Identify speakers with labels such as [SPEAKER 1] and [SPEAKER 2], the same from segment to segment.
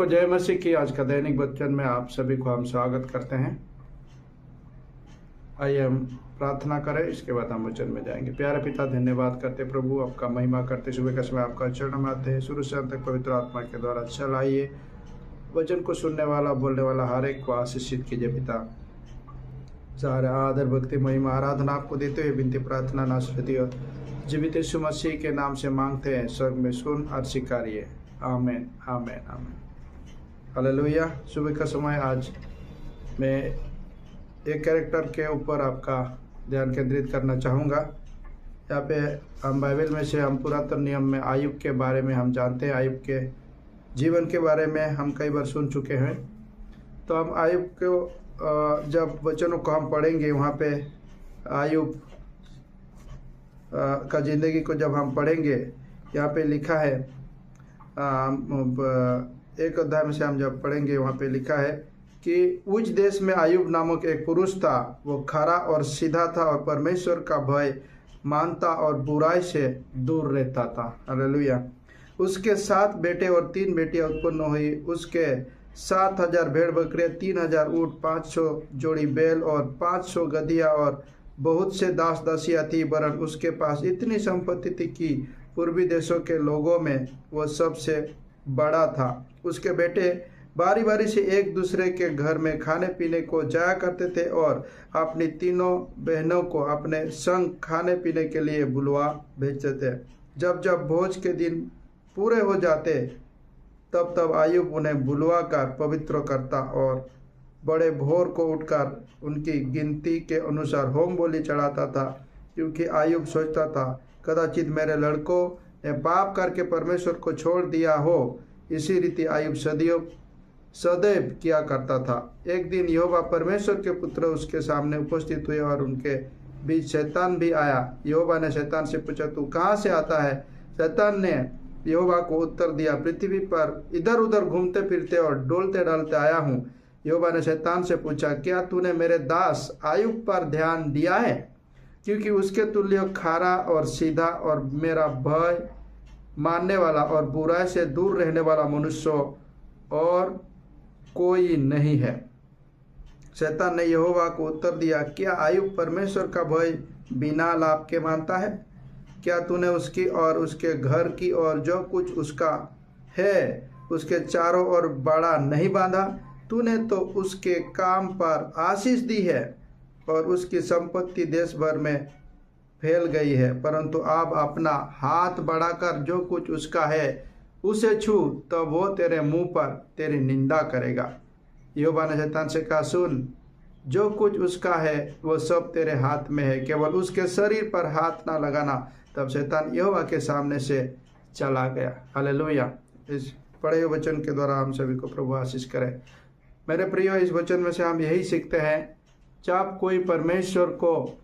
[SPEAKER 1] सबको जय मसीह की। आज का दैनिक वचन में आप सभी को हम स्वागत करते हैं। आइए हम प्रार्थना करें, इसके बाद हम वचन में जाएंगे। प्यारे पिता, धन्यवाद करते प्रभु, आपका महिमा करते सुबह का समय आपका चरण में आते हैं। शुरू से अंत तक पवित्र आत्मा के द्वारा चलाइए। वचन को सुनने वाला बोलने वाला हर एक को आशीषित कीजिए पिता। सारे आदर भक्ति महिमा आराधना आपको देते हुए विनती प्रार्थना नासरती और जीवित यीशु मसीह के नाम से मांगते हैं। स्वर्ग में सुन और स्वीकारिए। आमीन आमीन आमीन। हालेलुया। सुबह का समय आज मैं एक कैरेक्टर के ऊपर आपका ध्यान केंद्रित करना चाहूँगा। यहाँ पे हम बाइबल में से हम पुरातन नियम में आयुब के बारे में हम जानते हैं। आयुब के जीवन के बारे में हम कई बार सुन चुके हैं। तो हम आयुब को जब वचनों को हम पढ़ेंगे, वहाँ पे आयुब का ज़िंदगी को जब हम पढ़ेंगे, यहाँ पे लिखा है एक अध्याय में से हम जब पढ़ेंगे, वहाँ पे लिखा है कि उस देश में आयुब नामक एक पुरुष था। वो खरा और सीधा था और परमेश्वर का भय मानता और बुराई से दूर रहता था। हालेलुया। उसके 7 बेटे और 3 बेटियां उत्पन्न हुई। उसके 7,000 भेड़ बकरियां, 3,000 ऊँट, 500 जोड़ी बैल और 500 गधिया और बहुत से दास दासियां थी। वरन उसके पास इतनी संपत्ति थी कि पूर्वी देशों के लोगों में वो सबसे बड़ा था। उसके बेटे बारी बारी से एक दूसरे के घर में खाने पीने को जाया करते थे और अपनी तीनों बहनों को अपने संग खाने पीने के लिए बुलवा भेजते थे। जब जब भोज के दिन पूरे हो जाते, तब तब आयुब उन्हें बुलवा कर पवित्र करता और बड़े भोर को उठकर उनकी गिनती के अनुसार होम बोली चढ़ाता था। क्योंकि आयुब सोचता था, कदाचित मेरे लड़कों ने पाप करके परमेश्वर को छोड़ दिया हो। इसी रीति आयुब सदैव किया करता था। एक दिन यहोवा परमेश्वर के पुत्र उसके सामने उपस्थित हुए और उनके बीच शैतान भी आया। यहोवा ने शैतान से पूछा, तू कहाँ से आता है? शैतान ने यहोवा को उत्तर दिया, पृथ्वी पर इधर उधर घूमते फिरते और डोलते डालते आया हूँ। यहोवा ने शैतान से पूछा, क्या तूने मेरे दास आयुब पर ध्यान दिया है? क्योंकि उसके तुल्य खरा और सीधा और मेरा भय मानने वाला और बुराई से दूर रहने वाला मनुष्य और कोई नहीं है। शैतान ने यहोवा को उत्तर दिया, क्या आयुब परमेश्वर का भय बिना लाभ के मानता है? क्या तूने उसकी और उसके घर की और जो कुछ उसका है उसके चारों ओर बाड़ा नहीं बांधा? तूने तो उसके काम पर आशीष दी है और उसकी संपत्ति देश भर में फैल गई है। परंतु अब अपना हाथ बढ़ाकर जो कुछ उसका है उसे छू, तब वो तेरे मुंह पर तेरी निंदा करेगा। यहोवा ने शैतान से कहा, सुन, जो कुछ उसका है वो सब तेरे हाथ में है, केवल उसके शरीर पर हाथ ना लगाना। तब शैतान यहोवा के सामने से चला गया। हालेलुया। इस पढ़े हुए वचन के द्वारा हम सभी को प्रभु आशीष करे। मेरे प्रियो, इस वचन में से हम यही सीखते हैं, जब कोई परमेश्वर को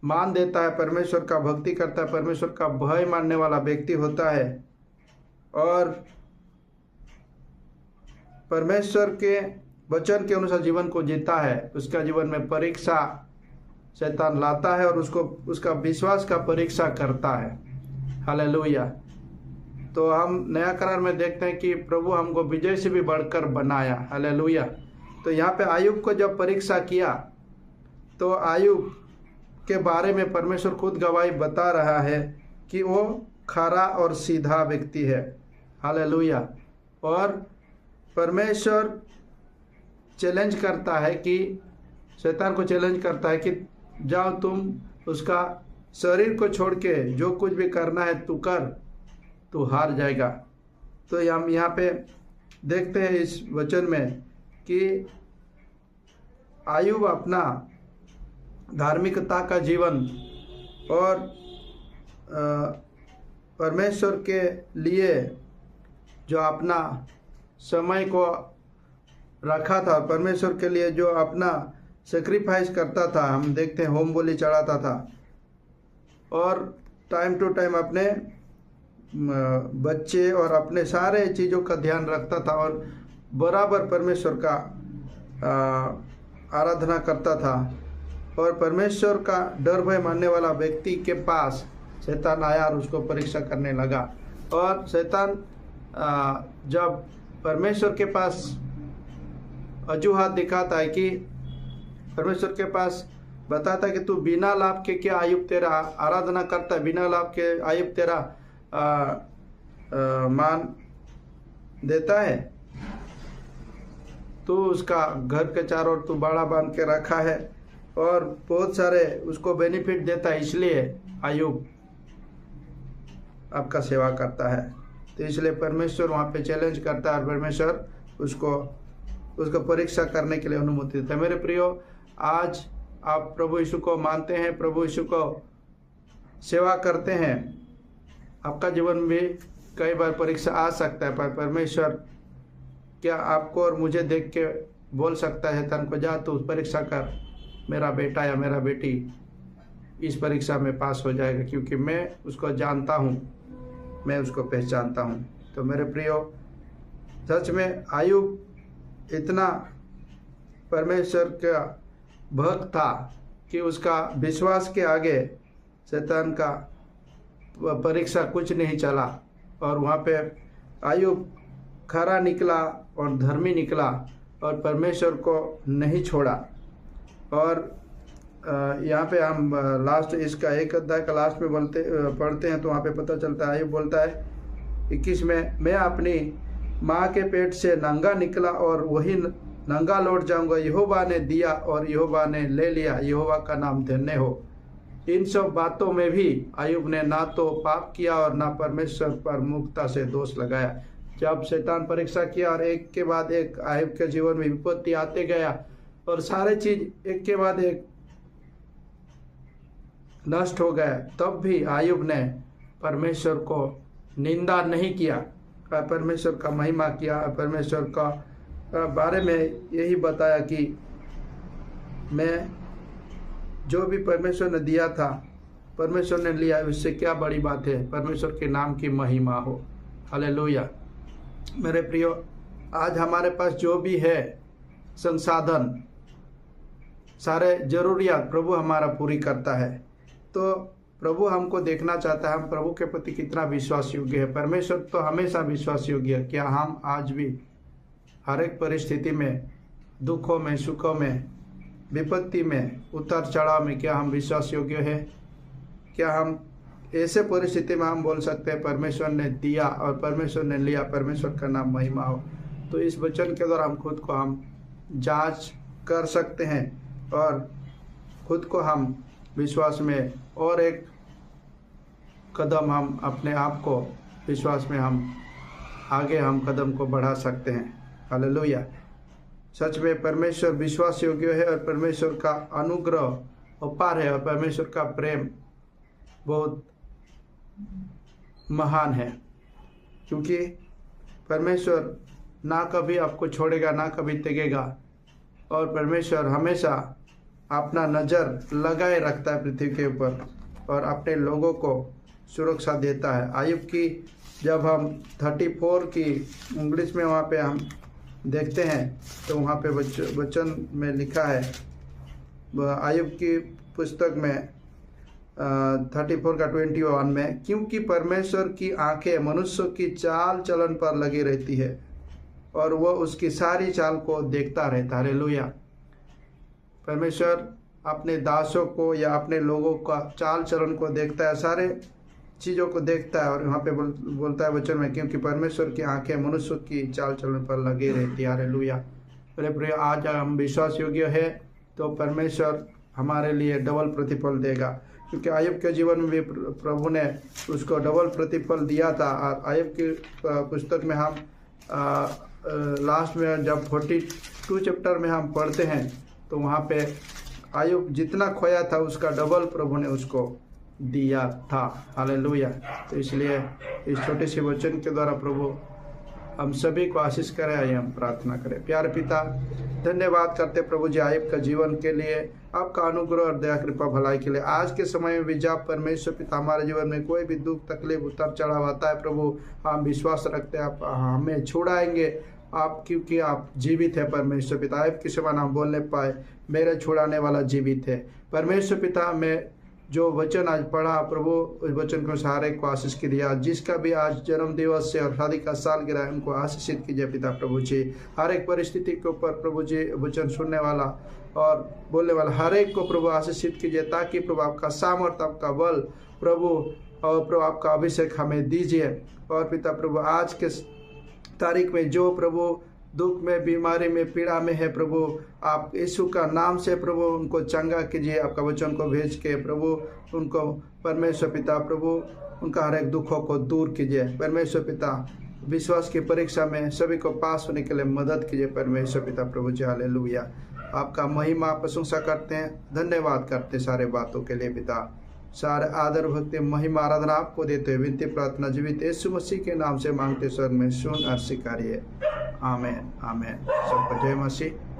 [SPEAKER 1] मान देता है, परमेश्वर का भक्ति करता है, परमेश्वर का भय मानने वाला व्यक्ति होता है और परमेश्वर के वचन के अनुसार जीवन को जीता है, उसका जीवन में परीक्षा शैतान लाता है और उसको उसका विश्वास का परीक्षा करता है। हालेलुया। तो हम नया करार में देखते हैं कि प्रभु हमको विजय से भी बढ़कर बनाया। हालेलुया। तो यहाँ पे आयुब को जब परीक्षा किया, तो आयुब के बारे में परमेश्वर खुद गवाही बता रहा है कि वो खरा और सीधा व्यक्ति है। हालेलुया। और परमेश्वर चैलेंज करता है कि शैतान को चैलेंज करता है कि जाओ, तुम उसका शरीर को छोड़ के जो कुछ भी करना है तू कर, तू हार जाएगा। तो हम यहाँ पे देखते हैं इस वचन में कि आयुब अपना धार्मिकता का जीवन और परमेश्वर के लिए जो अपना समय को रखा था, परमेश्वर के लिए जो अपना सेक्रीफाइस करता था, हम देखते हैं होम बोली चढ़ाता था और टाइम टू टाइम अपने बच्चे और अपने सारे चीज़ों का ध्यान रखता था और बराबर परमेश्वर का आराधना करता था। और परमेश्वर का डर भय मानने वाला व्यक्ति के पास शैतान आया और उसको परीक्षा करने लगा। और शैतान जब परमेश्वर के पास अजूहात दिखाता है कि परमेश्वर के पास बताता है कि तू बिना लाभ के क्या आयुब तेरा आराधना करता है, बिना लाभ के आयुब तेरा मान देता है, तो उसका घर के चारों ओर तू बाड़ा बांध के रखा है और बहुत सारे उसको बेनिफिट देता है, इसलिए आयुब आपका सेवा करता है। तो इसलिए परमेश्वर वहाँ पे चैलेंज करता है और परमेश्वर उसको परीक्षा करने के लिए अनुमति देता है। मेरे प्रियो, आज आप प्रभु यीशु को मानते हैं, प्रभु यीशु को सेवा करते हैं, आपका जीवन में कई बार परीक्षा आ सकता है, पर परमेश्वर क्या आपको और मुझे देख के बोल सकता है शैतान को, जा तू परीक्षा कर, मेरा बेटा या मेरा बेटी इस परीक्षा में पास हो जाएगा, क्योंकि मैं उसको जानता हूँ, मैं उसको पहचानता हूँ। तो मेरे प्रियो, सच में आयुब इतना परमेश्वर का भक्त था कि उसका विश्वास के आगे शैतान का परीक्षा कुछ नहीं चला, और वहाँ पे आयुब खरा निकला और धर्मी निकला और परमेश्वर को नहीं छोड़ा। और यहाँ पे हम लास्ट इसका 1 अध्याय का लास्ट में पढ़ते हैं तो वहाँ पे पता चलता है, आयुब बोलता है 21 में, मैं अपनी माँ के पेट से नंगा निकला और वही नंगा लौट जाऊंगा, यहोवा ने दिया और यहोवा ने ले लिया, यहोवा का नाम धन्य हो। इन सब बातों में भी आयुब ने ना तो पाप किया और ना परमेश्वर पर मूर्खता से दोष लगाया। जब शैतान परीक्षा किया और एक के बाद एक आयुब के जीवन में विपत्ति आते गया और सारे चीज एक के बाद एक नष्ट हो गया, तब भी आयुब ने परमेश्वर को निंदा नहीं किया, परमेश्वर का महिमा किया, परमेश्वर का बारे में यही बताया कि मैं जो भी परमेश्वर ने दिया था, परमेश्वर ने लिया, उससे क्या बड़ी बात है, परमेश्वर के नाम की महिमा हो। हालेलुया। मेरे प्रियो, आज हमारे पास जो भी है संसाधन, सारे जरूरियात प्रभु हमारा पूरी करता है। तो प्रभु हमको देखना चाहता है हम प्रभु के प्रति कितना विश्वास योग्य है। परमेश्वर तो हमेशा विश्वास योग्य है। क्या हम आज भी हर एक परिस्थिति में, दुखों में, सुखों में, विपत्ति में, उतार चढ़ाव में, क्या हम विश्वास योग्य है? क्या हम ऐसे परिस्थिति में हम बोल सकते हैं परमेश्वर ने दिया और परमेश्वर ने लिया, परमेश्वर का नाम महिमा हो? तो इस वचन के द्वारा हम खुद को हम जांच कर सकते हैं और खुद को हम विश्वास में और एक कदम हम अपने आप को विश्वास में हम आगे हम कदम को बढ़ा सकते हैं। हालेलुया। सच में परमेश्वर विश्वास योग्य है और परमेश्वर का अनुग्रह अपार है और परमेश्वर का प्रेम बहुत महान है, क्योंकि परमेश्वर ना कभी आपको छोड़ेगा, ना कभी त्यागेगा, और परमेश्वर हमेशा अपना नज़र लगाए रखता है पृथ्वी के ऊपर और अपने लोगों को सुरक्षा देता है। आयुब की जब हम 34 की इंग्लिश में वहाँ पे हम देखते हैं तो वहाँ पे वचन में लिखा है, आयुब की पुस्तक में 34 का 21 में, क्योंकि परमेश्वर की आंखें मनुष्य की चाल चलन पर लगी रहती है और वह उसकी सारी चाल को देखता रहता है। हालेलुया। परमेश्वर अपने दासों को या अपने लोगों का चाल चलन को देखता है, सारे चीज़ों को देखता है। और यहाँ पे बोलता है वचन में, क्योंकि परमेश्वर की आंखें मनुष्य की चाल चलन पर लगी रहती है। हालेलुया। मेरे प्रिय, आज हम विश्वास योग्य है तो परमेश्वर हमारे लिए डबल प्रतिफल देगा, क्योंकि आयुब के जीवन में भी प्रभु ने उसको डबल प्रतिफल दिया था। और आयुब की पुस्तक में हम लास्ट में जब 42 चैप्टर में हम पढ़ते हैं तो वहाँ पे आयुब जितना खोया था उसका डबल प्रभु ने उसको दिया था। हालेलुया। तो इसलिए इस छोटे से वचन के द्वारा प्रभु हम सभी को आशीष करे। आइए हम प्रार्थना करें। प्यारे पिता, धन्यवाद करते प्रभु जी आयुब का जीवन के लिए, आपका अनुग्रह और दया कृपा भलाई के लिए। आज के समय में भी जब परमेश्वर पिता हमारे जीवन में कोई भी दुख तकलीफ उतार चढ़ाव आता है प्रभु, हम विश्वास रखते हैं आप हमें छुड़ाएंगे, आप क्योंकि आप जीवित है परमेश्वर पिता। आयुब के समान हम बोलने पाए, मेरे छुड़ाने वाला जीवित है। परमेश्वर पिता, मैं जो वचन आज पढ़ा प्रभु, उस वचन को सहारे को आशीष कीजिए। आज जिसका भी आज जन्म दिवस से और शादी का साल गिरा है, उनको आशीषित कीजिए पिता प्रभु जी। हर एक परिस्थिति के ऊपर प्रभु जी वचन सुनने वाला और बोलने वाला हर एक को प्रभु आशीषित कीजिए, ताकि प्रभु आपका सामर्थ्य, आपका बल प्रभु और प्रभु आपका अभिषेक हमें दीजिए। और पिता प्रभु आज के तारीख में जो प्रभु दुख में, बीमारी में, पीड़ा में है प्रभु, आप यीशु का नाम से प्रभु उनको चंगा कीजिए। आपका वचन को भेज के प्रभु उनको परमेश्वर पिता प्रभु उनका हर एक दुखों को दूर कीजिए। परमेश्वर पिता विश्वास की परीक्षा में सभी को पास होने के लिए मदद कीजिए। परमेश्वर पिता प्रभु जी हालेलुया। आपका महिमा प्रशंसा करते हैं, धन्यवाद करते हैं सारे बातों के लिए पिता। सारे आदर भक्ति महिमा आराधना आपको देते हुए विनती प्रार्थना जीवित यीशु मसीह के नाम से मांगते स्वर्ग में सुन और स्वीकारिए। आमेन आमेन। सबको जय मसीह।